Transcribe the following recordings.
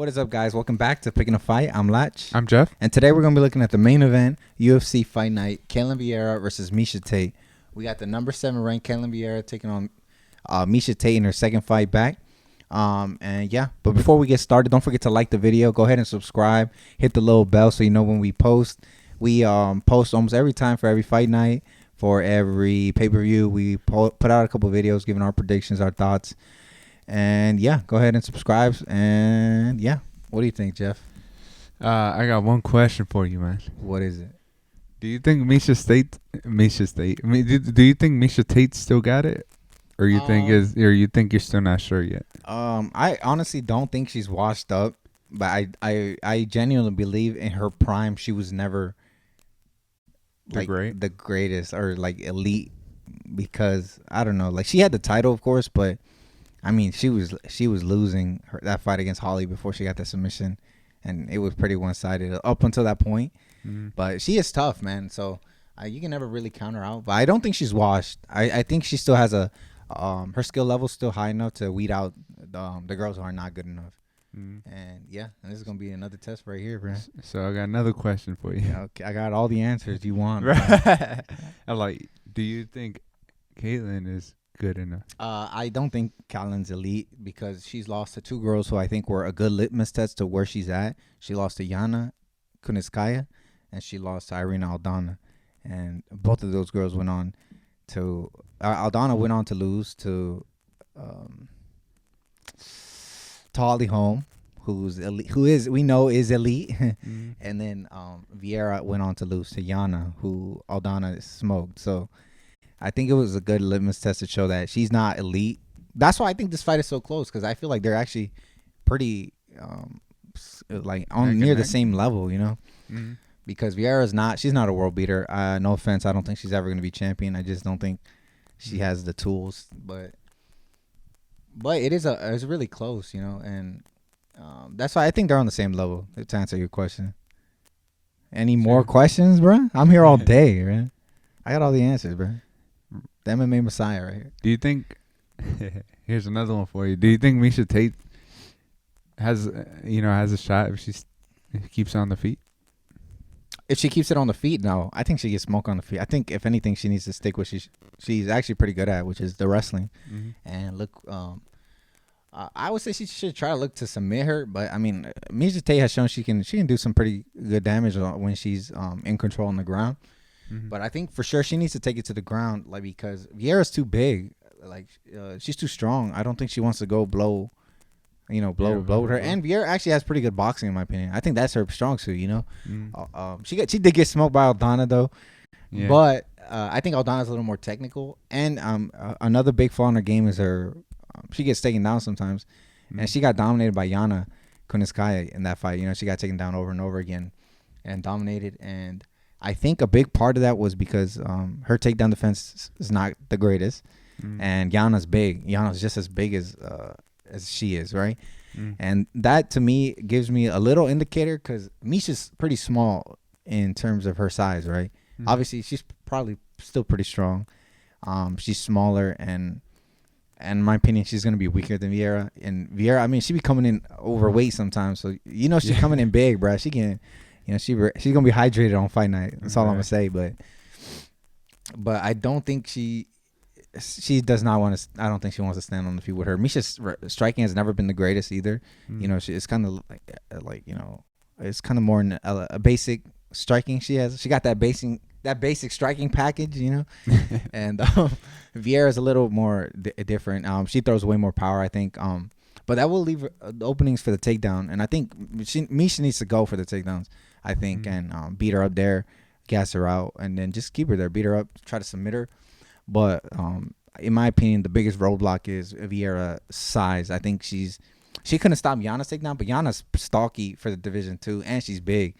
What is up, guys? Welcome back to Picking a Fight. I'm Latch. I'm Jeff. And today we're going to be looking at the main event, UFC Fight Night, Ketlen Vieira versus Miesha Tate. We got the number 7 ranked Ketlen Vieira taking on Miesha Tate in her second fight back. But before we get started, don't forget to like the video. Go ahead and subscribe. Hit the little bell so you know when we post. We post almost every time for every fight night, for every pay-per-view. We put out a couple videos giving our predictions, our thoughts. And yeah, go ahead and subscribe. And yeah, what do you think, Jeff? I got one question for you, man. What is it? Do you think Miesha Tate? I mean, do you think Miesha Tate still got it, or you think you're still not sure yet? I honestly don't think she's washed up, but I genuinely believe in her prime she was never the greatest or like elite, because I don't know, like she had the title, of course, but I mean she was losing that fight against Holly before she got the submission, and it was pretty one-sided up until that point. But she is tough, man. So you can never really count her out. But I don't think she's washed. I think she still has her skill level still high enough to weed out the girls who are not good enough. And yeah, this is gonna be another test right here, bro. So I got another question for you. Yeah, okay, I got all the answers you want. I'm like, do you think Ketlen is good enough? I don't think Ketlen's elite because she's lost to two girls who I think were a good litmus test to where she's at. She lost to Yana Kunitskaya, and she lost to Irina Aldana, and both of those girls went on to Aldana went on to lose to Holly Holm, who's elite, we know is elite, and then Vieira went on to lose to Yana, who Aldana smoked. So I think it was a good litmus test to show that she's not elite. That's why I think this fight is so close, because I feel like they're actually pretty near the same level, you know. Because Vieira's she's not a world beater. No offense, I don't think she's ever going to be champion. I just don't think she has the tools. But it's really close, you know, and that's why I think they're on the same level. To answer your question. Any more questions, bro? I'm here all day, man. I got all the answers, bro. The MMA Messiah right here. Do you think? Here's another one for you. Do you think Miesha Tate has a shot if she keeps on the feet? If she keeps it on the feet, no. I think she gets smoked on the feet. I think, if anything, she needs to stick with she's actually pretty good at, which is the wrestling. And look, I would say she should try to look to submit her. But, I mean, Miesha Tate has shown she can do some pretty good damage when she's in control on the ground. But I think for sure she needs to take it to the ground, like, because Vieira's too big. Like, she's too strong. I don't think she wants to go blow with her. And Vieira actually has pretty good boxing, in my opinion. I think that's her strong suit, you know. She did get smoked by Aldana, though. Yeah. But I think Aldana's a little more technical. And another big flaw in her game is she gets taken down sometimes. And she got dominated by Yana Kunitskaya in that fight. You know, she got taken down over and over again and dominated. And I think a big part of that was because her takedown defense is not the greatest. And Yana's big. Yana's just as big as she is, right? And that, to me, gives me a little indicator, because Miesha's pretty small in terms of her size, right? Obviously, she's probably still pretty strong. She's smaller, and in my opinion, she's going to be weaker than Vieira. And Vieira, I mean, she be coming in overweight sometimes, so you know she's coming in big, bro. She can, you know, she's going to be hydrated on fight night. That's all I'm going to say, but I don't think she does not want to. I don't think she wants to stand on the feet with her. Miesha's striking has never been the greatest either. You know, it's kind of like you know, it's kind of more in a basic striking. She got that basic striking package, you know. And Vieira's a little more different. She throws way more power, I think. But that will leave the openings for the takedown. And I think Miesha needs to go for the takedowns, I think, and beat her up there, gas her out, and then just keep her there, beat her up, try to submit her. But in my opinion, the biggest roadblock is Vieira's size. I think she couldn't stop Yana's takedown, but Yana's stocky for the division too, and she's big.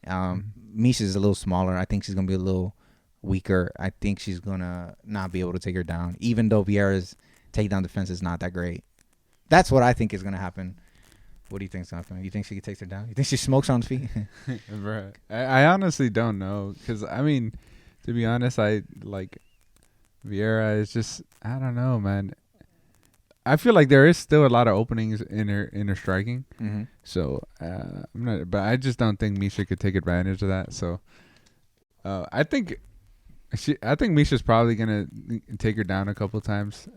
Miesha's a little smaller. I think she's gonna be a little weaker. I think she's gonna not be able to take her down, even though Vieira's takedown defense is not that great. That's what I think is gonna happen. What do you think's gonna happen? You think she takes her down? You think she smokes on feet? Bro, I honestly don't know, because I mean, to be honest, I like Vieira is just, I don't know, man. I feel like there is still a lot of openings in her striking. Mm-hmm. So I'm not, but I just don't think Miesha could take advantage of that. So I think Misha's probably gonna take her down a couple times.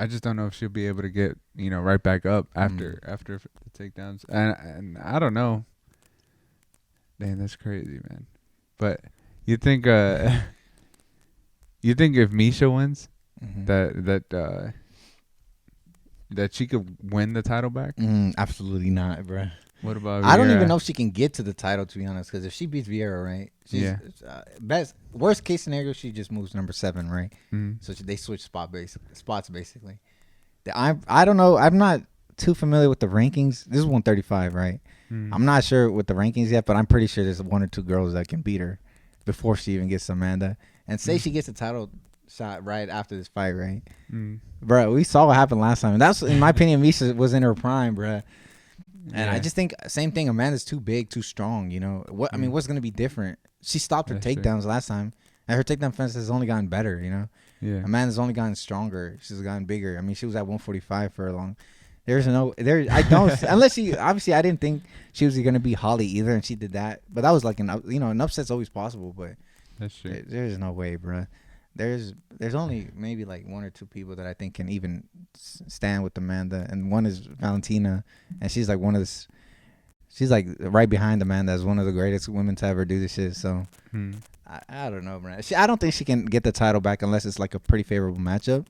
I just don't know if she'll be able to get right back up after the takedowns, and I don't know. Damn, that's crazy, man. But you think if Miesha wins, that she could win the title back? Absolutely not, bro. What about Vieira? I don't even know if she can get to the title, to be honest, because if she beats Vieira, right? Worst case scenario, she just moves number 7, right? So they switch spots basically. I don't know. I'm not too familiar with the rankings. This is 135, right? I'm not sure with the rankings yet, but I'm pretty sure there's 1 or 2 girls that can beat her before she even gets Amanda. And say she gets a title shot right after this fight, right? Bro, we saw what happened last time. And that's, in my opinion, Miesha was in her prime, bro. And I just think same thing. Amanda's too big, too strong. What? I mean, what's gonna be different? She stopped her takedowns last time, and her takedown defense has only gotten better. Yeah. Amanda's only gotten stronger. She's gotten bigger. I mean, she was at 145 for a long. I don't unless she obviously I didn't think she was gonna be Holly either, and she did that. But that was like an upset's always possible, but that's true. There's no way, bro. There's only maybe like 1 or 2 people that I think can even stand with Amanda, and one is Valentina, and she's like she's like right behind Amanda as one of the greatest women to ever do this shit. So I don't know, man. I don't think she can get the title back unless it's like a pretty favorable matchup.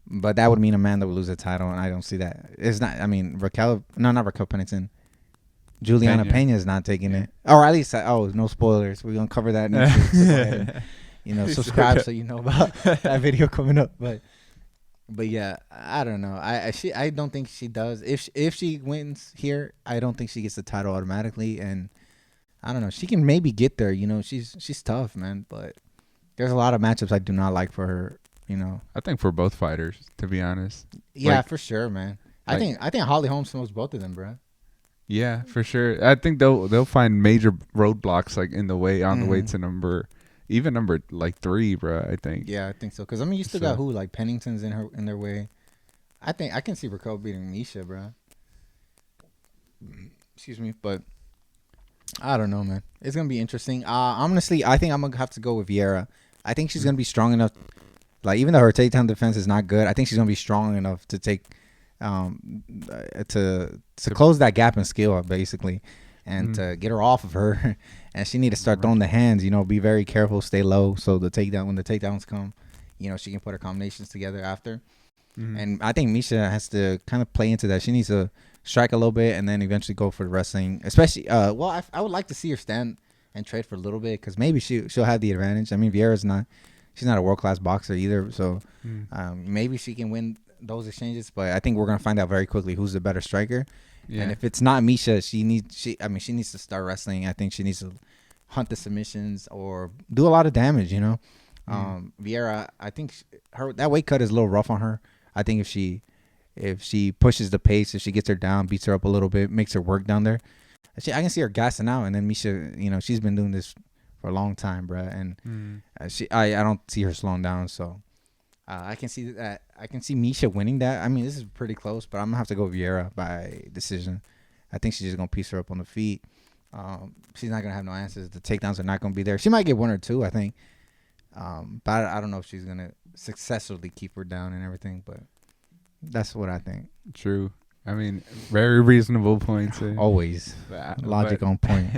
But that would mean Amanda would lose the title, and I don't see that. It's not. I mean, not Raquel Pennington. Juliana Pena is not taking it, or at least no spoilers. We're gonna cover that next week. So go ahead and, subscribe so you know about that video coming up. But yeah, I don't know. I don't think she does. If she wins here, I don't think she gets the title automatically. And I don't know. She can maybe get there. She's tough, man. But there's a lot of matchups I do not like for her. I think for both fighters, to be honest. Yeah, for sure, man. I think Holly Holm knows both of them, bro. Yeah, for sure. I think they'll find major roadblocks like in the way on the way to number like 3, bro. I think. Yeah, I think so. Because I mean, you still got who like Pennington's in their way. I think I can see Raquel beating Miesha, bro. Excuse me, but I don't know, man. It's gonna be interesting. Honestly, I think I'm gonna have to go with Vieira. I think she's gonna be strong enough. Like, even though her takedown defense is not good, I think she's gonna be strong enough to take to close that gap in skill, basically, and to get her off of her. And she need to start throwing the hands. Be very careful, stay low, so when the takedowns come, she can put her combinations together after. And I think Miesha has to kind of play into that. She needs to strike a little bit and then eventually go for the wrestling. Especially, I would like to see her stand and trade for a little bit, because maybe she'll have the advantage. I mean, she's not a world-class boxer either, so maybe she can win those exchanges. But I think we're gonna find out very quickly who's the better striker. Yeah. And if it's not Miesha, she needs to start wrestling. I think she needs to hunt the submissions or do a lot of damage. Vieira, I think that weight cut is a little rough on her. I think if she pushes the pace, if she gets her down, beats her up a little bit, makes her work down there, I can see her gassing out. And then Miesha, she's been doing this for a long time, bro, and I don't see her slowing down. So I can see that. I can see Miesha winning that. I mean, this is pretty close, but I'm gonna have to go Vieira by decision. I think she's just gonna piece her up on the feet. She's not gonna have no answers. The takedowns are not gonna be there. She might get 1 or 2, I think, but I don't know if she's gonna successfully keep her down and everything. But that's what I think. True. I mean, very reasonable points. Always logic on point.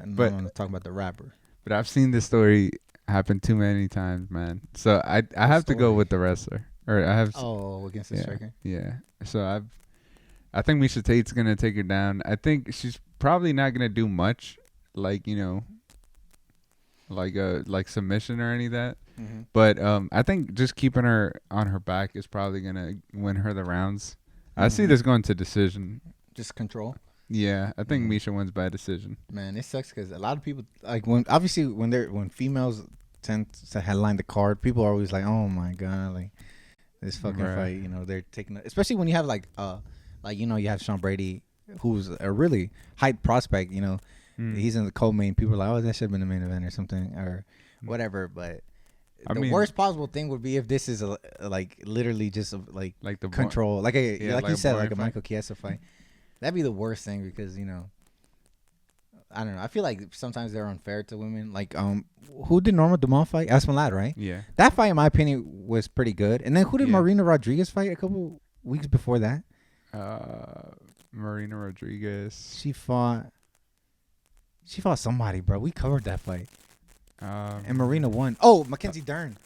But I'm gonna talk about the rapper. But I've seen this story happen too many times, man. So I have to go with the wrestler. Or I have against the striker. Yeah. So I think Miesha Tate's gonna take her down. I think she's probably not gonna do much, like like submission or any of that. But I think just keeping her on her back is probably gonna win her the rounds. I see this going to decision. Just control. Yeah, I think Miesha wins by decision. Man, it sucks because a lot of people when females tend to headline the card, people are always like, "Oh my god, like this fucking fight." They're taking, especially when you have you have Sean Brady, who's a really hyped prospect. He's in the co-main. People are like, "Oh, that should have been the main event or something or whatever." But the mean, worst possible thing would be if this is like literally just like the control, like like you said, like a fight. Michael Chiesa fight. That'd be the worst thing because I don't know. I feel like sometimes they're unfair to women. Like who did Norma Dumont fight? Esmeralda, right? Yeah. That fight, in my opinion, was pretty good. And then who did Yeah. Marina Rodriguez fight a couple weeks before that? Marina Rodriguez. She fought somebody, bro. We covered that fight. And Marina won. Oh, Mackenzie Dern.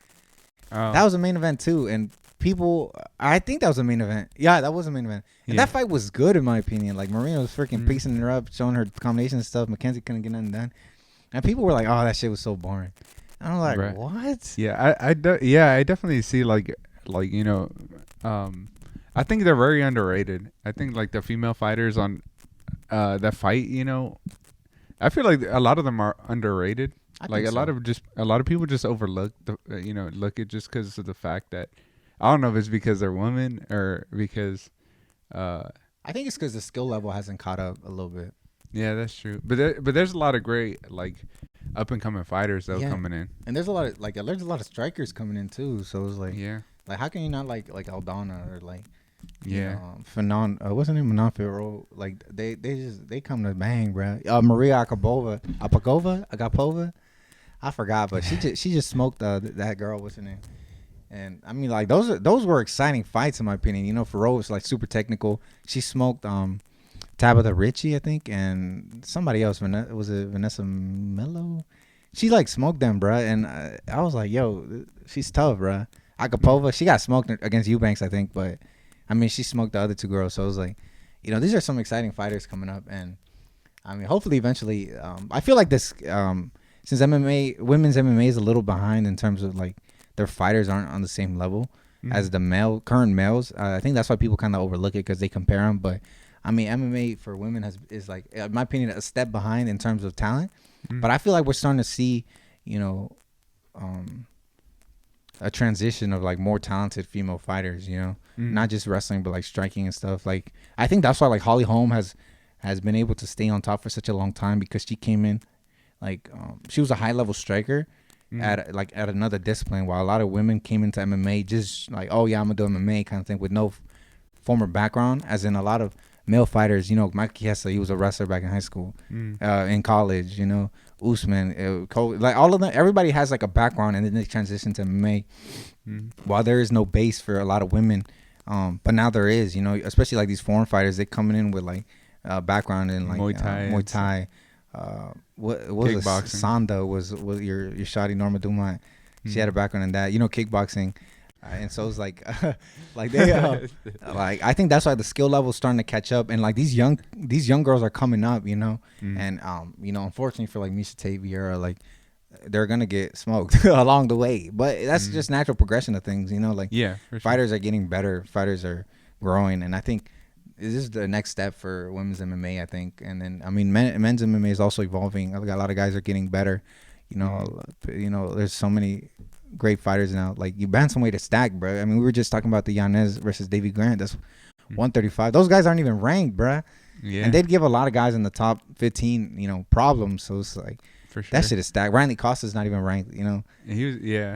That was a main event too. And people, I think that was a main event. Yeah, that was a main event. And that fight was good in my opinion. Like Marina was freaking piecing her up, showing her combination and stuff. Mackenzie couldn't get nothing done. And people were like, "Oh, that shit was so boring." And I'm like, "What?" Yeah, I definitely see like I think they're very underrated. I think like the female fighters on that fight, I feel like a lot of them are underrated. Like a lot of people just overlook look at just because of the fact that I don't know if it's because they're women or because I think it's because the skill level hasn't caught up a little bit. Yeah, that's true. But there's a lot of great like up and coming fighters though coming in, and there's a lot of strikers coming in too. So it's like like how can you not like Aldana or like Fenomeno? What's her name? Mononfield. Like they come to bang, bro. Maria Agapova. I forgot, but she just smoked that girl. What's her name? And I mean, like those were exciting fights in my opinion. Ferro was like super technical. She smoked Tabitha Ritchie, I think, and somebody else. Was it Vanessa Mello? She like smoked them, bruh. And I was like, yo, she's tough, bruh. Agapova, she got smoked against Eubanks, I think, but I mean, she smoked the other two girls. So it was like, these are some exciting fighters coming up, and I mean, hopefully, eventually, I feel like this. Since women's MMA is a little behind in terms of like their fighters aren't on the same level as the current males. I think that's why people kind of overlook it because they compare them. But I mean, MMA for women is like, in my opinion, a step behind in terms of talent. But I feel like we're starting to see, a transition of like more talented female fighters. Not just wrestling but like striking and stuff. Like I think that's why like Holly Holm has been able to stay on top for such a long time because she came in. Like she was a high level striker at another discipline, while a lot of women came into MMA just like, oh yeah, I'm gonna do MMA kind of thing with no former background. As in a lot of male fighters, Mike Chiesa, he was a wrestler back in high school, in college. Usman, like all of them, everybody has like a background, and then they transition to MMA. While there is no base for a lot of women, but now there is. Especially like these foreign fighters, they coming in with like background in like Muay Thai. What was kickboxing. Sanda was your shoddy Norma Dumont. She had a background in that, kickboxing, and so it's like, like they, like I think that's why the skill level is starting to catch up, and like these young girls are coming up, and unfortunately for like Miesha, Tate, Vieira, like they're gonna get smoked along the way, but that's just natural progression of things, like fighters are getting better, fighters are growing, and I think this is the next step for women's MMA, I think. And then, I mean, men's MMA is also evolving. A lot of guys are getting better. There's so many great fighters now. Like, you bantamweight is stacked, bro. I mean, we were just talking about the Yanez versus Davy Grant. That's 135. Those guys aren't even ranked, bro. Yeah. And they'd give a lot of guys in the top 15, problems. So it's like, for sure. That shit is stacked. Randy Costa's not even ranked, He was,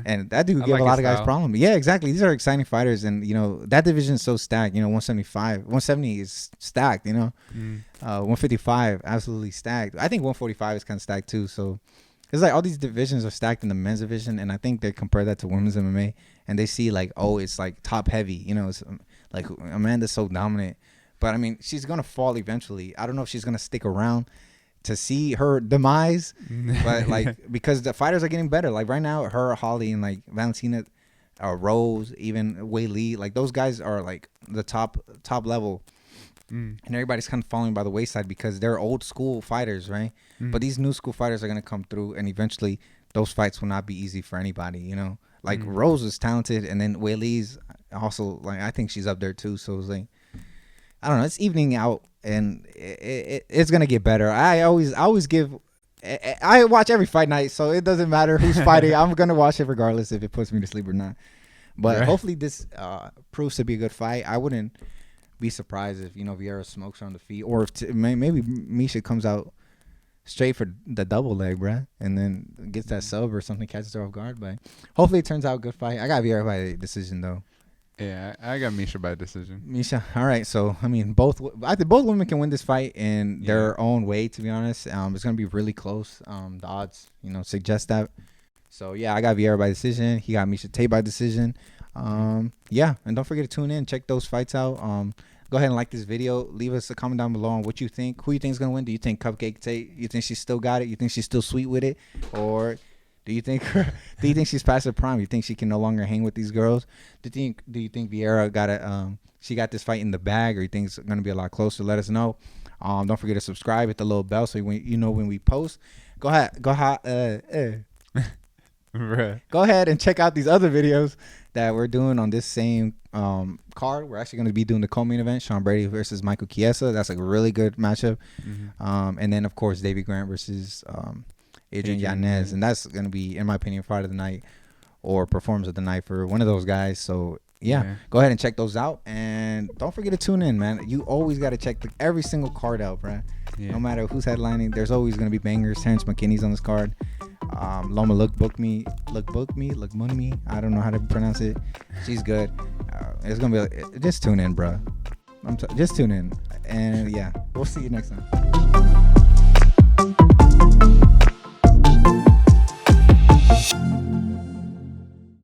and that dude give a lot of guys problems. Yeah, exactly. These are exciting fighters, and that division is so stacked. 170 is stacked. 155 absolutely stacked. I think 145 is kind of stacked too. So it's like all these divisions are stacked in the men's division, and I think they compare that to women's MMA, and they see like, oh, it's like top heavy. It's like Amanda's so dominant, but I mean, she's gonna fall eventually. I don't know if she's gonna stick around to see her demise, but like because the fighters are getting better. Like right now, her, Holly, and like Valentina, Rose, even Wei Lee, like those guys are like the top level, and everybody's kind of falling by the wayside because they're old school fighters, right? But these new school fighters are gonna come through, and eventually those fights will not be easy for anybody. Like Rose is talented, and then Wei Lee's also like I think she's up there too. So it's like I don't know, it's evening out. And it's gonna get better. I always give. I watch every fight night, so it doesn't matter who's fighting. I'm gonna watch it regardless if it puts me to sleep or not. But hopefully this proves to be a good fight. I wouldn't be surprised if Vieira smokes her on the feet, or if maybe Miesha comes out straight for the double leg, bruh, and then gets that sub or something, catches her off guard. But hopefully it turns out a good fight. I got Vieira by decision though. Yeah, I got Miesha by decision. Miesha, all right. So I mean, I think both women can win this fight in their own way. To be honest, it's gonna be really close. The odds, suggest that. So yeah, I got Vieira by decision. He got Miesha Tate by decision. Yeah, and don't forget to tune in, check those fights out. Go ahead and like this video. Leave us a comment down below on what you think. Who you think is gonna win? Do you think Cupcake Tate? You think she still got it? You think she's still sweet with it, or do you think she's past her prime? You think she can no longer hang with these girls? Do you think Vieira got this fight in the bag, or you think it's gonna be a lot closer? Let us know. Don't forget to subscribe, hit the little bell so when we post. Go ahead. Go ahead and check out these other videos that we're doing on this same card. We're actually going to be doing the co-main event, Sean Brady versus Michael Chiesa. That's a really good matchup. And then, of course, Davey Grant versus Adrian Yanez. And that's going to be, in my opinion, fight of the night or performance of the night for one of those guys. So, yeah, go ahead and check those out. And don't forget to tune in, man. You always got to check every single card out, bro. No matter who's headlining, there's always going to be bangers. Terrence McKinney's on this card. Loma look money. I don't know how to pronounce it. She's good. It's gonna be just tune in, bro. Just tune in, and yeah, we'll see you next time.